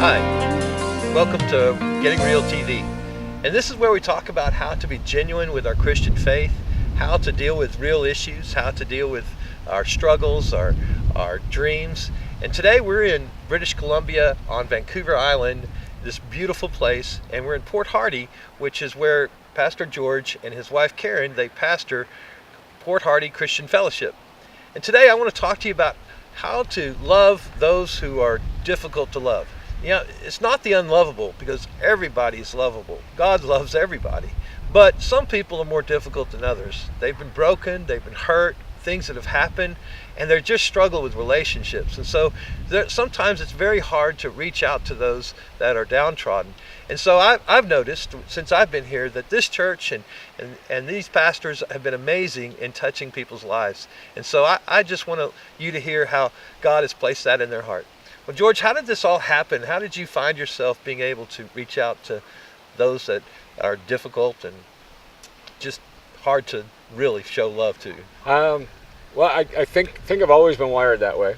Hi, welcome to Getting Real TV. And this is where we talk about how to be genuine with our Christian faith, how to deal with real issues, how to deal with our struggles, our dreams. And today we're in British Columbia on Vancouver Island, this beautiful place, and we're in Port Hardy, which is where Pastor George and his wife Karen, they pastor Port Hardy Christian Fellowship. And today I want to talk to you about how to love those who are difficult to love. You know, it's not the unlovable, because everybody's lovable. God loves everybody. But some people are more difficult than others. They've been broken, they've been hurt, things that have happened, and they just struggle with relationships. And so sometimes it's very hard to reach out to those that are downtrodden. And so I've noticed since I've been here that this church and these pastors have been amazing in touching people's lives. And so I just want you to hear how God has placed that in their heart. Well, George, how did this all happen? How did you find yourself being able to reach out to those that are difficult and just hard to really show love to? Well, I think I've always been wired that way.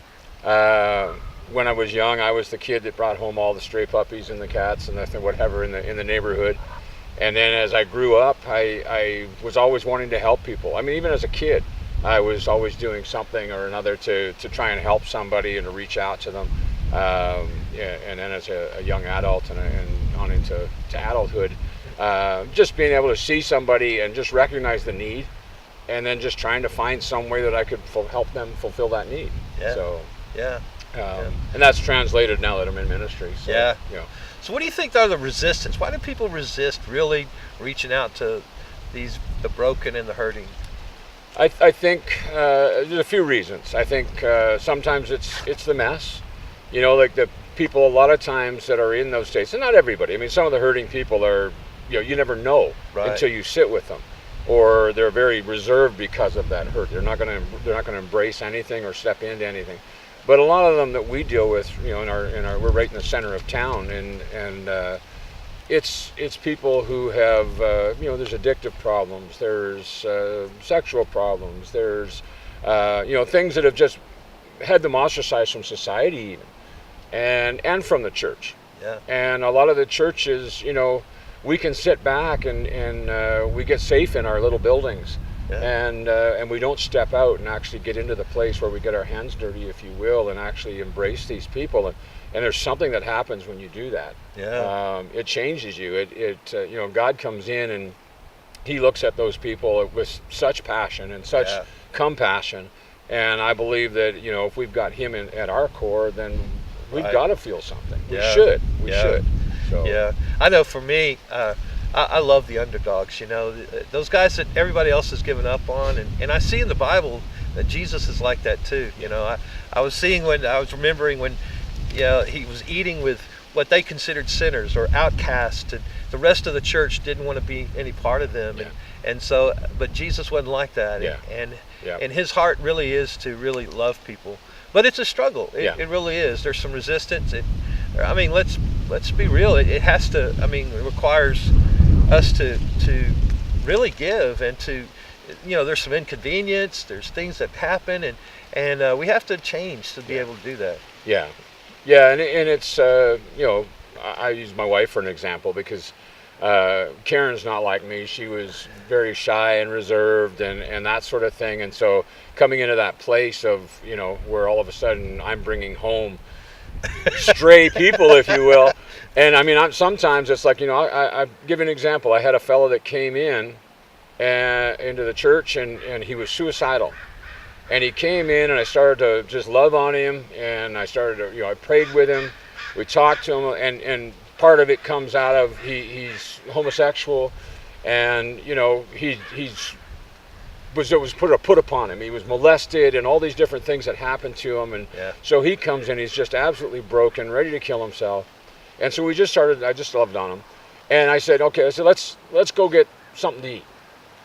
When I was young, I was the kid that brought home all the stray puppies and the cats and whatever in the neighborhood. And then as I grew up, I was always wanting to help people. I mean, even as a kid, I was always doing something or another to try and help somebody and to reach out to them. And then as a young adult and on into adulthood, just being able to see somebody and just recognize the need, and then just trying to find some way that I could help them fulfill that need. Yeah. So yeah. And that's translated now that I'm in ministry. So, yeah. You know. So what do you think are the resistance? Why do people resist really reaching out to the broken and the hurting? I think there's a few reasons. I think sometimes it's the mess. You know, like the people a lot of times that are in those states, and not everybody. I mean, some of the hurting people are, you never know until you sit with them, or they're very reserved because of that hurt. They're not going to embrace anything or step into anything. But a lot of them that we deal with, we're right in the center of town, and it's people who have, there's addictive problems, there's sexual problems, there's, things that have just had them ostracized from society even, and from the church. Yeah. And a lot of the churches, we can sit back and we get safe in our little buildings. Yeah. And we don't step out and actually get into the place where we get our hands dirty, if you will, and actually embrace these people. And there's something that happens when you do that. Yeah. It changes you. God comes in and He looks at those people with such passion and such compassion. And I believe that if we've got Him at our core, then we've got to feel something. We should. We should. So. Yeah. I know for me, I love the underdogs, those guys that everybody else has given up on. And I see in the Bible that Jesus is like that too. I was remembering when He was eating with what they considered sinners or outcasts, and the rest of the church didn't want to be any part of them. Yeah. But Jesus wasn't like that. Yeah. And His heart really is to really love people. But it's a struggle. It really is. There's some resistance. Let's be real. It has to. It requires us to really give, and to, there's some inconvenience. There's things that happen, and we have to change to be able to do that. Yeah, and it's I use my wife for an example, because Karen's not like me. She was very shy and reserved and that sort of thing. And so coming into that place of, where all of a sudden I'm bringing home stray people, if you will. And sometimes it's like, I give an example. I had a fellow that came into the church and he was suicidal. And he came in and I started to just love on him, and I started to, I prayed with him. We talked to him, and part of it comes out of he's homosexual, and it was put upon him. He was molested and all these different things that happened to him, and so he comes in, he's just absolutely broken, ready to kill himself. And so I just loved on him, and I said, let's go get something to eat.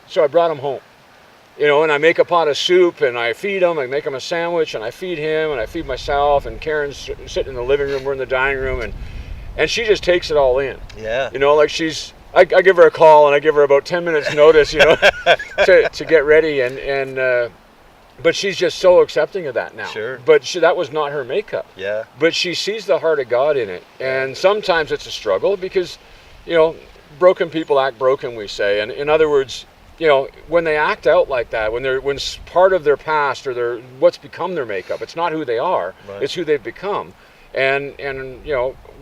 So I brought him home, and I make a pot of soup and I feed him. I make him a sandwich and I feed him and I feed myself, and Karen's sitting in the living room, we're in the dining room, and she just takes it all in. Yeah. I give her a call and I give her about 10 minutes notice, to get ready, and But she's just so accepting of that now. Sure. But that was not her makeup. Yeah. But she sees the heart of God in it. And sometimes it's a struggle because, broken people act broken, we say. And in other words, when they act out like that, when it's part of their past or what's become their makeup, it's not who they are, Right. it's who they've become. And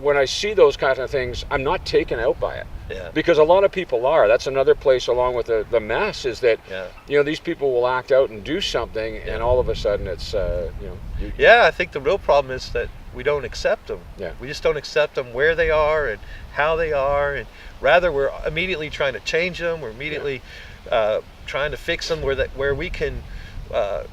when I see those kinds of things, I'm not taken out by it. Yeah. Because a lot of people are. That's another place, along with the mess, is that these people will act out and do something, and all of a sudden it's Yeah, I think the real problem is that we don't accept them. Yeah. We just don't accept them where they are and how they are, and rather we're immediately trying to change them. We're immediately trying to fix them where we can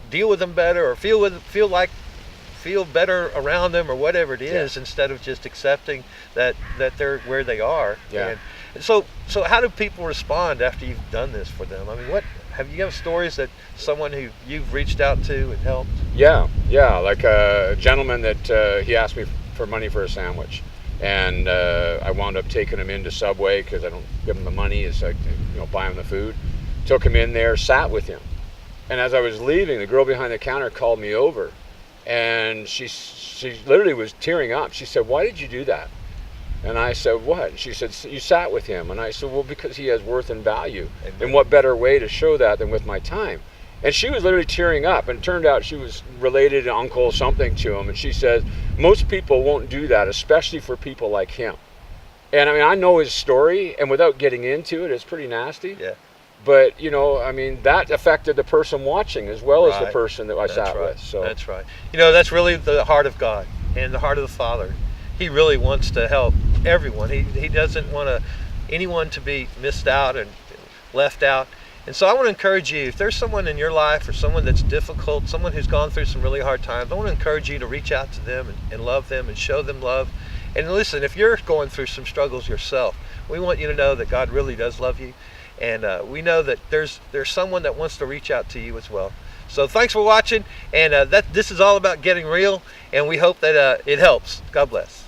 deal with them better or feel better around them or whatever it is, instead of just accepting that they're where they are. Yeah. And so how do people respond after you've done this for them? I mean, what have you have stories that someone who you've reached out to and helped? Yeah, like a gentleman that he asked me for money for a sandwich, and I wound up taking him into Subway because I don't give him the money. It's like buy him the food. Took him in there, sat with him, and as I was leaving, the girl behind the counter called me over, and she literally was tearing up. She said, "Why did you do that?" And I said, "What?" She said, "You sat with him." And I said, "Well, because he has worth and value. Amen. And what better way to show that than with my time?" And she was literally tearing up, and it turned out she was related to uncle something to him. And she said, most people won't do that, especially for people like him. And I mean, I know his story, and without getting into it, it's pretty nasty. Yeah. But that affected the person watching as well as the Right. person that I sat right. with. So That's right. That's really the heart of God and the heart of the Father. He really wants to help everyone. He doesn't want anyone to be missed out and left out. And so I want to encourage you, if there's someone in your life or someone that's difficult, someone who's gone through some really hard times, I want to encourage you to reach out to them and love them and show them love. And listen, if you're going through some struggles yourself, we want you to know that God really does love you. And we know that there's someone that wants to reach out to you as well. So thanks for watching. And this is all about getting real. And we hope that it helps. God bless.